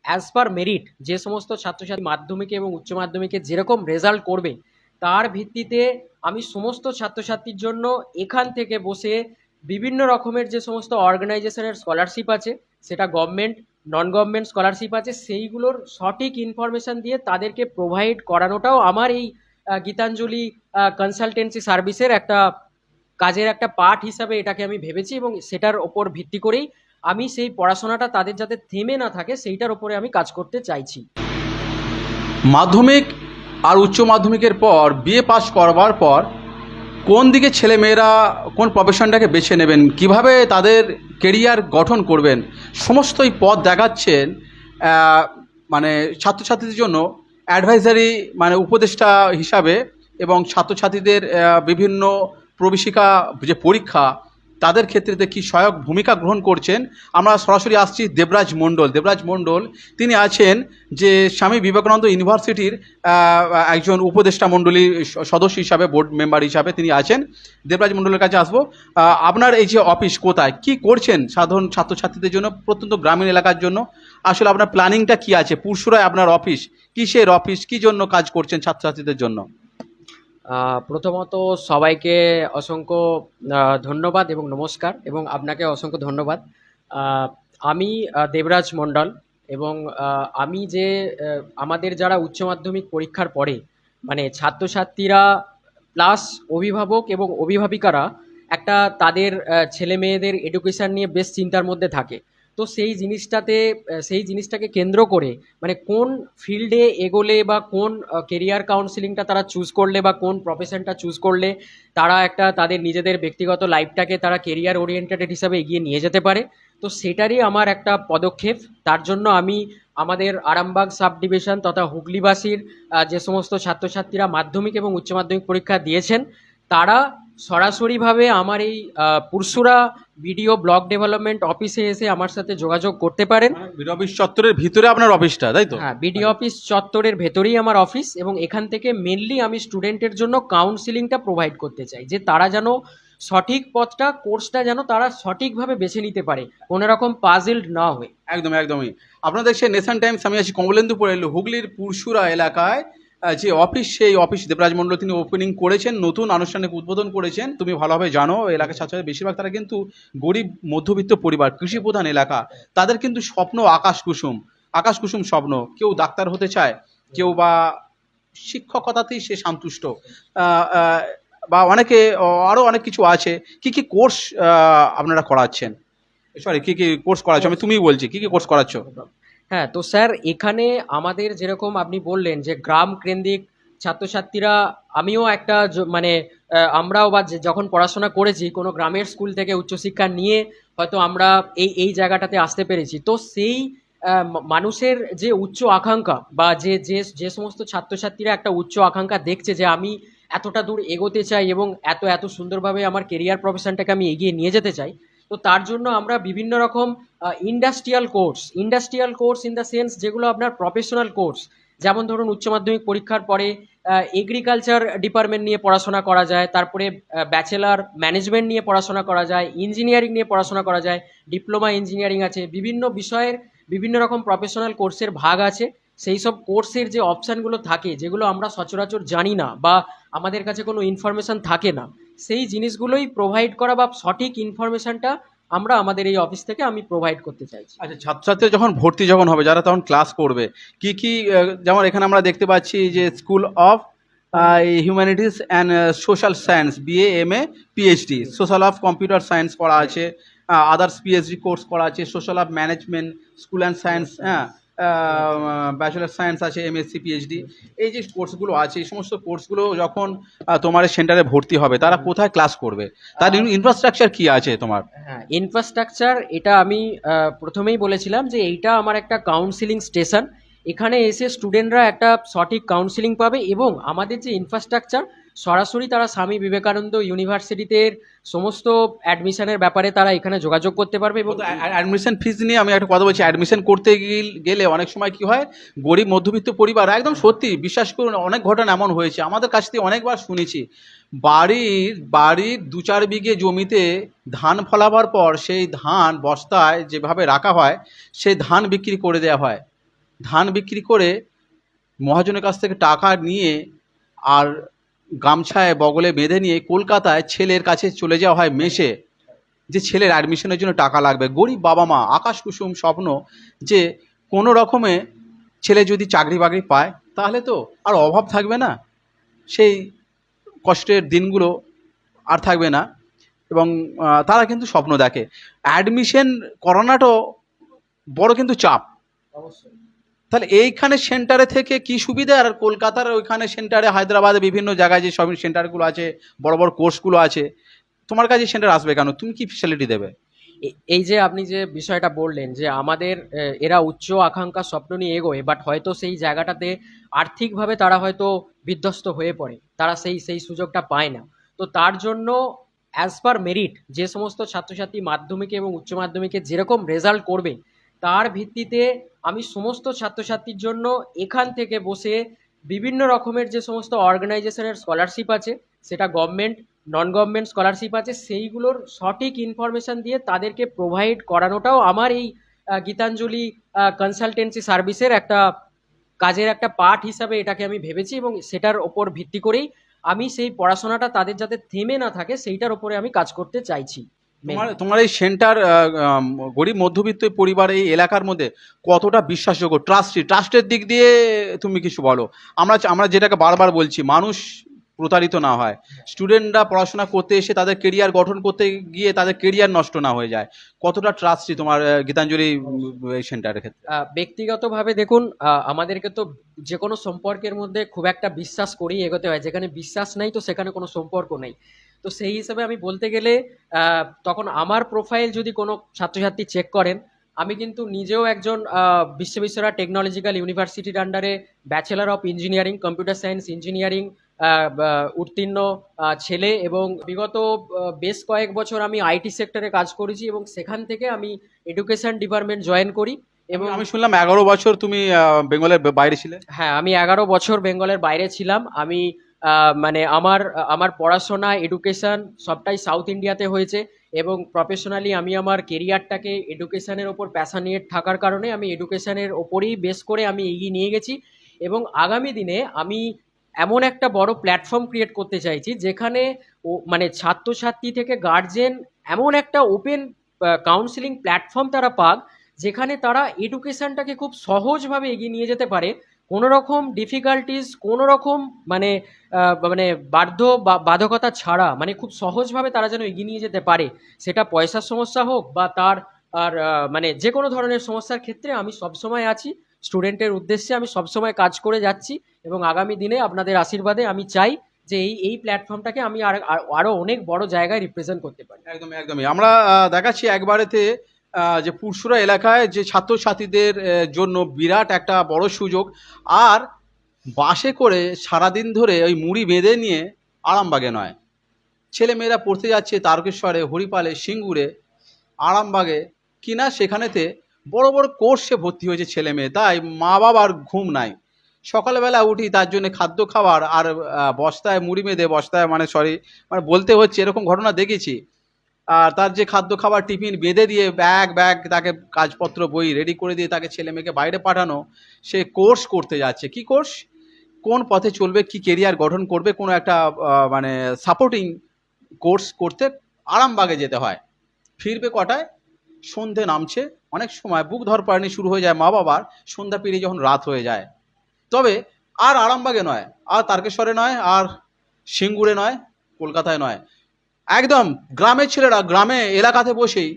As per merit যে সমস্ত ছাত্রছাত্রী মাধ্যমিকে এবং উচ্চ মাধ্যমিকে যেরকম রেজাল্ট করবে তার ভিত্তিতে আমি সমস্ত ছাত্রছাত্রীর জন্য এখান থেকে বসে বিভিন্ন রকমের যে সমস্ত অর্গানাইজেশনের স্কলারশিপ আছে, সেটা গভর্নমেন্ট নন গভর্নমেন্ট স্কলারশিপ আছে, সেইগুলোর সঠিক ইনফরমেশন দিয়ে তাদেরকে প্রোভাইড করানোটাও আমার এই গীতাঞ্জলি কনসালটেন্সি সার্ভিসের একটা কাজের একটা পার্ট হিসাবে এটাকে আমি ভেবেছি, এবং সেটার ওপর ভিত্তি করেই আমি সেই পড়াশোনাটা তাদের যাতে থেমে না থাকে সেইটার ওপরে আমি কাজ করতে চাইছি। মাধ্যমিক আর উচ্চ মাধ্যমিকের পর বিএ পাস করবার পর কোন দিকে ছেলে মেয়েরা কোন প্রফেশনটাকে বেছে নেবেন, কিভাবে তাদের কেরিয়ার গঠন করবেন, সমস্তই পথ দেখাচ্ছেন মানে ছাত্রছাত্রীদের জন্য অ্যাডভাইজারি মানে উপদেষ্টা হিসাবে, এবং ছাত্রছাত্রীদের বিভিন্ন প্রবেশিকা যে পরীক্ষা তাদের ক্ষেত্রে কি সহায়ক ভূমিকা গ্রহণ করছেন। আমরা সরাসরি আসছি দেবরাজ মণ্ডল তিনি আছেন যে স্বামী বিবেকানন্দ ইউনিভার্সিটির একজন উপদেষ্টা মণ্ডলীর সদস্য হিসাবে, বোর্ড মেম্বার হিসাবে তিনি আছেন। দেবরাজ মণ্ডলের কাছে আসবো। আপনার এই যে অফিস কোথায়, কি করছেন সাধারণ ছাত্রছাত্রীদের জন্য, প্রত্যন্ত গ্রামীণ এলাকার জন্য আসলে আপনার প্ল্যানিংটা কি আছে? পুরসুরায় আপনার অফিস, কিসের অফিস, কি জন্য কাজ করছেন ছাত্রছাত্রীদের জন্য? প্রথমত সবাইকে অসংখ্য ধন্যবাদ এবং নমস্কার, এবং আপনাকে অসংখ্য ধন্যবাদ। আমি দেবরাজ মণ্ডল, এবং আমি যে আমাদের যারা উচ্চ মাধ্যমিক পরীক্ষার পরে মানে ছাত্রছাত্রীরা প্লাস অভিভাবক এবং অভিভাবিকারা একটা তাদের ছেলে মেয়েদের এডুকেশন নিয়ে বেশ চিন্তার মধ্যে থাকে। তো সেই জিনিসটাকে কেন্দ্র করে মানে কোন ফিল্ডে এগোলে বা কোন কেরিয়ার কাউন্সিলিংটা তারা চুজ করলে বা কোন প্রফেশনটা চুজ করলে তারা একটা তাদের নিজেদের ব্যক্তিগত লাইফটাকে তারা কেরিয়ার ওরিয়েন্টেড হিসাবে এগিয়ে নিয়ে যেতে পারে, তো সেটারই আমার একটা পদক্ষেপ। তার জন্য আমি আমাদের আরামবাগ সাব ডিভিশন তথা হুগলিবাসীর যে সমস্ত ছাত্রছাত্রীরা মাধ্যমিক এবং উচ্চ মাধ্যমিক পরীক্ষা দিয়েছেন তারা সরাসরিভাবে আমার এই পুরসুরা বিডিও ব্লক ডেভেলপমেন্ট অফিসে এসে আমার সাথে যোগাযোগ করতে পারেন। বিডিও অফিস চত্বরের ভিতরে আপনার অফিসটা, তাই তো? হ্যাঁ, বিডিও অফিস চত্বরের ভেতরেই আমার অফিস, এবং এখান থেকে মেনলি আমি স্টুডেন্টের জন্য কাউন্সিলিংটা প্রোভাইড করতে চাই, যে তারা যেন সঠিক পথটা কোর্সটা যেন তারা সঠিকভাবে বেছে নিতে পারে, কোনো রকম পাজলড না হয়ে। একদমই। আপনারা দেখছেন নেশন টাইমস, আমি আছি কমলেন্দুপুর হুগলির পুরসুরা এলাকায়। যে অফিস, সেই অফিস দেবরাজ মণ্ডল তিনি ওপেনিং করেছেন, নতুন আনুষ্ঠানিক উদ্বোধন করেছেন। তুমি ভালোভাবে জানো এলাকার ছাত্রছাত্রী বেশিরভাগ তারা কিন্তু গরিব মধ্যবিত্ত পরিবার, কৃষি প্রধান এলাকা। তাদের কিন্তু স্বপ্ন আকাশ কুসুম স্বপ্ন। কেউ ডাক্তার হতে চায়, কেউ বা শিক্ষকতাতেই সে সন্তুষ্ট, বা অনেকে আরও অনেক কিছু আছে। কি কোর্স আপনারা করাচ্ছেন? সরি, কি কোর্স করাচ্ছ? আমি তুমিই বলছি, কি কোর্স করাচ্ছ? হ্যাঁ, তো স্যার এখানে আমাদের যেরকম আপনি বললেন যে গ্রাম কেন্দ্রিক ছাত্রছাত্রীরা, আমিও একটা মানে আমরাও বা যখন পড়াশোনা করেছি কোনো গ্রামের স্কুল থেকে উচ্চশিক্ষা নিয়ে হয়তো আমরা এই এই জায়গাটাতে আসতে পেরেছি, তো সেই মানুষের যে উচ্চ আকাঙ্ক্ষা বা যে যে যে সমস্ত ছাত্রছাত্রীরা একটা উচ্চ আকাঙ্ক্ষা দেখছে যে আমি এতটা দূর এগোতে চাই এবং এত এত সুন্দরভাবে আমার কেরিয়ার প্রফেশনটাকে আমি এগিয়ে নিয়ে যেতে চাই, তো তার জন্য আমরা বিভিন্ন রকম industrial course in the sense যেগুলো আপনার প্রফেশনাল কোর্স, যেমন ধরুন উচ্চ মাধ্যমিক পরীক্ষার পরে এগ্রিকালচার ডিপার্টমেন্ট নিয়ে পড়াশোনা করা যায়, তারপরে ব্যাচেলার ম্যানেজমেন্ট নিয়ে পড়াশোনা করা যায়, ইঞ্জিনিয়ারিং নিয়ে পড়াশোনা করা যায়, ডিপ্লোমা ইঞ্জিনিয়ারিং আছে, বিভিন্ন বিষয়ের বিভিন্ন রকম প্রফেশনাল কোর্সের ভাগ আছে। সেই সব কোর্সের যে অপশানগুলো থাকে যেগুলো আমরা সচরাচর জানি না বা আমাদের কাছে কোনো ইনফরমেশান থাকে না, সেই জিনিসগুলোই প্রোভাইড করা বা সঠিক ইনফরমেশানটা আমরা আমাদের এই অফিস থেকে আমি প্রোভাইড করতে চাইছি। আচ্ছা, ছাত্রছাত্রী যখন ভর্তি হবে, যারা তখন ক্লাস করবে, কি যেমন এখানে আমরা দেখতে পাচ্ছি যে school of humanities and social science, BA MA PhD, social of computer science করা আছে, আদার্স পিএইচডি কোর্স করা আছে, social of management, school and science, হ্যাঁ, ব্যাচেলার সায়েন্স আছে, এমএসসি পিএইচডি। এই যে কোর্সগুলো আছে, এই সমস্ত কোর্সগুলো যখন তোমার সেন্টারে ভর্তি হবে তারা কোথায় ক্লাস করবে, তার ইনফ্রাস্ট্রাকচার কি আছে তোমার? হ্যাঁ, ইনফ্রাস্ট্রাকচার এটা আমি প্রথমেই বলেছিলাম যে এইটা আমার একটা কাউন্সিলিং স্টেশন, এখানে এসে স্টুডেন্টরা একটা সঠিক কাউন্সিলিং পাবে, এবং আমাদের যে ইনফ্রাস্ট্রাকচার সরাসরি তারা স্বামী বিবেকানন্দ ইউনিভার্সিটিতে সমস্ত অ্যাডমিশনের ব্যাপারে তারা এখানে যোগাযোগ করতে পারবে। এবং অ্যাডমিশন ফিজ নিয়ে আমি একটা কথা বলছি, অ্যাডমিশন করতে গেলে অনেক সময় কি হয়, গরিব মধ্যবিত্ত পরিবার, একদম সত্যি বিশ্বাস করুন, অনেক ঘটনা এমন হয়েছে আমাদের কাছ থেকে অনেকবার শুনেছি, বাড়ির 2-4 বিঘে জমিতে ধান ফলাবার পর সেই ধান বস্তায় যেভাবে রাখা হয় সেই ধান বিক্রি করে দেওয়া হয়। ধান বিক্রি করে মহাজনের কাছ থেকে টাকা নিয়ে আর গামছায় বগলে বেঁধে নিয়ে কলকাতায় ছেলের কাছে চলে যাওয়া হয় মেসে, যে ছেলের অ্যাডমিশনের জন্য টাকা লাগবে। গরিব বাবা মা আকাশ কুসুম স্বপ্ন যে কোনো রকমে ছেলে যদি চাকরি বাকরি পায় তাহলে তো আর অভাব থাকবে না, সেই কষ্টের দিনগুলো আর থাকবে না। এবং তারা কিন্তু স্বপ্ন দেখে। অ্যাডমিশন করানোটাও বড় কিন্তু চাপ। অবশ্যই। তাহলে এইখানে সেন্টারে থেকে কি সুবিধা, আর কলকাতার ওইখানে সেন্টারে, হায়দ্রাবাদে বিভিন্ন জায়গায় যে সব সেন্টারগুলো আছে, বড় বড় কোর্সগুলো আছে, তোমার কাছে সেন্টার আসবে কেন? তুমি কি ফেসিলিটি দেবে? এই যে আপনি যে বিষয়টা বললেন যে আমাদের এরা উচ্চ আকাঙ্ক্ষা স্বপ্ন নিয়ে এগোয়, বাট হয়তো সেই জায়গাটাতে আর্থিকভাবে তারা হয়তো বিধ্বস্ত হয়ে পড়ে, তারা সেই সেই সুযোগটা পায় না। তো তার জন্য অ্যাজ পার মেরিট যে সমস্ত ছাত্রছাত্রী মাধ্যমিকে এবং উচ্চ মাধ্যমিকে যেরকম রেজাল্ট করবে, তার ভিত্তিতে আমি সমস্ত ছাত্রছাত্রীর জন্য এখান থেকে বসে বিভিন্ন রকমের যে সমস্ত অর্গানাইজেশনের স্কলারশিপ আছে, সেটা গভর্নমেন্ট নন গভর্নমেন্ট স্কলারশিপ আছে, সেইগুলোর সঠিক ইনফরমেশন দিয়ে তাদেরকে প্রোভাইড করানোটাও আমার এই গীতাঞ্জলি কনসালটেন্সি সার্ভিসের একটা কাজের একটা পার্ট হিসাবে এটাকে আমি ভেবেছি, এবং সেটার ওপর ভিত্তি করেই আমি সেই পড়াশোনাটা তাদের যাতে থেমে না থাকে সেইটার ওপরে আমি কাজ করতে চাইছি। তোমার তোমার এই সেন্টার গরিব মধ্যবিত্ত পরিবার এই এলাকার মধ্যে কতটা বিশ্বাসযোগ্য, ট্রাস্টের দিক দিয়ে তুমি কিছু বলো। আমরা যেটাকে বারবার বলছি, মানুষ প্রতারিত না হয়, স্টুডেন্টরা পড়াশোনা করতে এসে তাদের কেরিয়ার গঠন করতে গিয়ে তাদের কেরিয়ার নষ্ট না হয়ে যায়। কতটা ট্রাস্টি তোমার গীতাঞ্জলি সেন্টারের ক্ষেত্রে? ব্যক্তিগতভাবে দেখুন, আমাদেরকে তো যে কোনো সম্পর্কের মধ্যে খুব একটা বিশ্বাস করেই এগোতে হয়। যেখানে বিশ্বাস নাই তো সেখানে কোনো সম্পর্ক নেই। তো সেই হিসাবে আমি বলতে গেলে তখন আমার প্রোফাইল যদি কোনো ছাত্রছাত্রী চেক করেন, আমি কিন্তু নিজেও একজন বিশ্ববিদ্যালয় টেকনোলজিক্যাল ইউনিভার্সিটির আন্ডারে bachelor of engineering computer science engineering উত্তীর্ণ ছেলে, এবং বিগত বেশ কয়েক বছর আমি আইটি সেক্টরে কাজ করেছি, এবং সেখান থেকে আমি এডুকেশন ডিপার্টমেন্ট জয়েন করি। এবং আমি শুনলাম 11 বছর তুমি বেঙ্গলের বাইরে ছিলে। হ্যাঁ, আমি 11 বছর বেঙ্গলের বাইরে ছিলাম। আমি মানে আমার আমার পড়াশোনা এডুকেশন সবটাই সাউথ ইন্ডিয়াতে হয়েছে, এবং প্রফেশনালি আমি আমার কেরিয়ারটাকে এডুকেশনের ওপর প্যাশনেট থাকার কারণে আমি এডুকেশনের ওপরেই বেস করে আমি এগিয়ে নিয়ে গেছি। এবং আগামী দিনে আমি এমন একটা বড় প্ল্যাটফর্ম ক্রিয়েট করতে চাইছি যেখানে মানে ছাত্রছাত্রী থেকে গার্জেন এমন একটা ওপেন কাউন্সিলিং প্ল্যাটফর্ম তারা পাক, যেখানে তারা এডুকেশনটাকে খুব সহজভাবে এগিয়ে নিয়ে যেতে পারে, কোনো রকম ডিফিকাল্টিস, কোনো রকম মানে মানে বাধকতা ছাড়া, মানে খুব সহজভাবে তারা যেন এগিয়ে নিয়ে যেতে পারে। সেটা পয়সার সমস্যা হোক বা তার আর মানে যে কোনো ধরনের সমস্যার ক্ষেত্রে আমি সবসময় আছি। স্টুডেন্টের উদ্দেশ্যে আমি সবসময় কাজ করে যাচ্ছি, এবং আগামী দিনে আপনাদের আশীর্বাদে আমি চাই যে এই প্ল্যাটফর্মটাকে আমি আরো অনেক বড় জায়গায় রিপ্রেজেন্ট করতে পারি। একদমই একদমই। আমরা দেখাচ্ছি একবারেতে যে পুরসুরা এলাকায় যে ছাত্রছাত্রীদের জন্য বিরাট একটা বড় সুযোগ। আর বাসে করে সারাদিন ধরে ওই মুড়ি বেঁধে নিয়ে আরামবাগে নয়, ছেলেমেয়েরা পড়তে যাচ্ছে তারকেশ্বরে, হরিপালে, সিঙ্গুরে, আরামবাগে, কিনা সেখানেতে বড় বড় কোর্সে ভর্তি হয়েছে ছেলে মেয়ে। তাই মা বাবার ঘুম নাই, সকালবেলা উঠি তার জন্য খাদ্য খাবার আর বস্তায় মুড়ি বেঁধে, বস্তায় মানে মানে বলতে হচ্ছে, এরকম ঘটনা দেখেছি। আর তার যে খাদ্য খাবার টিফিন বেঁধে দিয়ে ব্যাগ ব্যাগ তাকে কাজপত্র বই রেডি করে দিয়ে তাকে ছেলে মেয়েকে বাইরে পাঠানো, সে কোর্স করতে যাচ্ছে। কি কোর্স, কোন পথে চলবে, কি কেরিয়ার গঠন করবে, কোনো একটা মানে সাপোর্টিং কোর্স করতে আরামবাগে যেতে হয়। ফিরবে কটায়? সন্ধে নামছে, অনেক সময় বুক ধরপাড়ানি শুরু হয়ে যায় মা বাবার, সন্ধ্যা পেরিয়ে যখন রাত হয়ে যায়। তবে আর আরামবাগে নয়, আর তারকেশ্বরে নয়, আর সিঙ্গুরে নয়, কলকাতায় নয়, একদম গ্রামের ছেলেরা গ্রামে এলাকাতে বসেই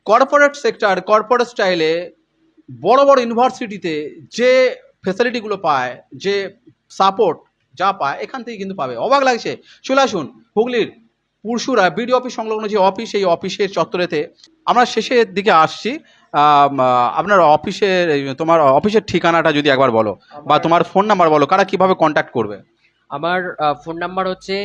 কর্পোরেট সেক্টর, কর্পোরেট স্টাইলে বড় বড় ইউনিভার্সিটিতে যে ফেসিলিটিগুলো পায়, যে সাপোর্ট যা পায়, এখান থেকে কিন্তু পাবে। অবাক লাগছে। চলে আসুন হুগলির পুরসুরা বিডি অফিস সংলগ্ন যে অফিস, এই অফিসের চত্বরেতে আমরা শেষের দিকে আসছি। আপনার অফিসের, তোমার অফিসের ঠিকানাটা যদি একবার বলো, বা তোমার ফোন নাম্বার বলো, কারা কিভাবে কন্ট্যাক্ট করবে। আমার ফোন নাম্বার হচ্ছে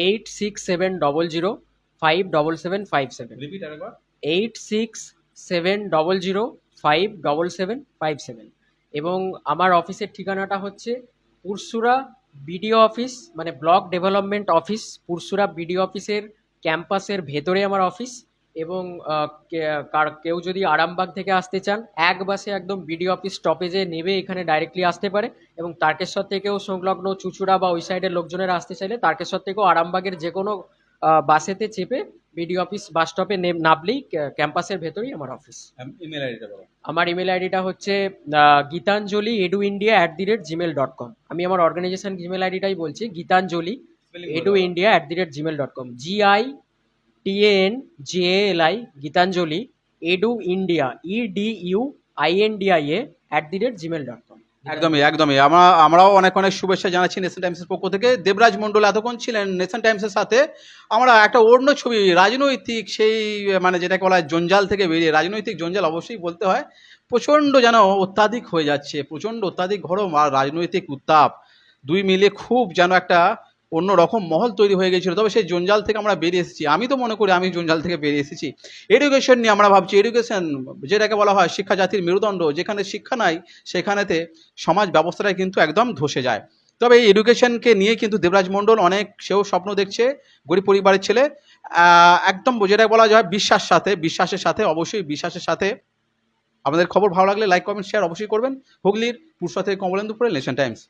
8670057757 রিপিট আরেকবার। 8670057757। এবং আমার অফিসের ঠিকানাটা হচ্ছে পুরসুরা বিডিও অফিস, মানে block development office, Pursurah BDO অফিসের ক্যাম্পাসের ভেতরে আমার অফিস। এবং কেউ যদি আরামবাগ থেকে আসতে চান, এক বাসে একদম বিডি অফিস স্টপেজে নেবে এখানে ডাইরেক্টলি আসতে পারে। এবং তারকেশ্বর থেকেও সংলগ্ন চুঁচুড়া বা ওই সাইডের লোকজনেরা আসতে চাইলে তারকেশ্বর থেকেও আরামবাগের যে কোনো বাসেতে চেপে বিডি অফিস বাস স্টপে নামলেই ক্যাম্পাসের ভেতরেই আমার অফিস। ইমেল আইডিটা বলো। আমার ইমেল আইডিটা হচ্ছে গীতাঞ্জলি এডু ইন্ডিয়া @gmail.com। আমি আমার অর্গানাইজেশন ইমেল আইডিটাই বলছি, Gitanjali edu India @gmail.com। GITANJALI Gitanjali edu India EDUINDIA @gmail.com। একদমই আমরাও অনেক অনেক শুভেচ্ছা জানাচ্ছি নেশন টাইমসের পক্ষ থেকে। দেবরাজ মণ্ডল এতক্ষণ ছিলেন নেশন টাইমসের সাথে। আমরা একটা অন্য ছবি, রাজনৈতিক সেই মানে যেটাকে বলা হয় জঞ্জাল থেকে বেরিয়ে, রাজনৈতিক জঞ্জাল অবশ্যই বলতে হয়, প্রচণ্ড যেন অত্যাধিক হয়ে যাচ্ছে, প্রচণ্ড অত্যাধিক গরম আর রাজনৈতিক উত্তাপ দুই মিলে খুব যেন একটা অন্য রকম মহল তৈরি হয়ে গেছিলো। তবে সেই জঞ্জাল থেকে আমরা বেরিয়ে এসেছি, আমি তো মনে করি আমি জঞ্জাল থেকে বেরিয়ে এসেছি। এডুকেশন নিয়ে আমরা ভাবছি, এডুকেশন যেটাকে বলা হয় শিক্ষা জাতির মেরুদণ্ড, যেখানে শিক্ষা নাই সেখানেতে সমাজ ব্যবস্থাটা কিন্তু একদম ধসে যায়। তবে এই এডুকেশনকে নিয়ে কিন্তু দেবরাজ মণ্ডল অনেক, সেও স্বপ্ন দেখছে, গরিব পরিবারের ছেলে, একদম যেটা বলা যায় বিশ্বাসের সাথে অবশ্যই বিশ্বাসের সাথে। আমাদের খবর ভালো লাগলে লাইক কমেন্ট শেয়ার অবশ্যই করবেন। হুগলির পুরসা থেকে কমলেন্দু পুরে নেশন টাইমস।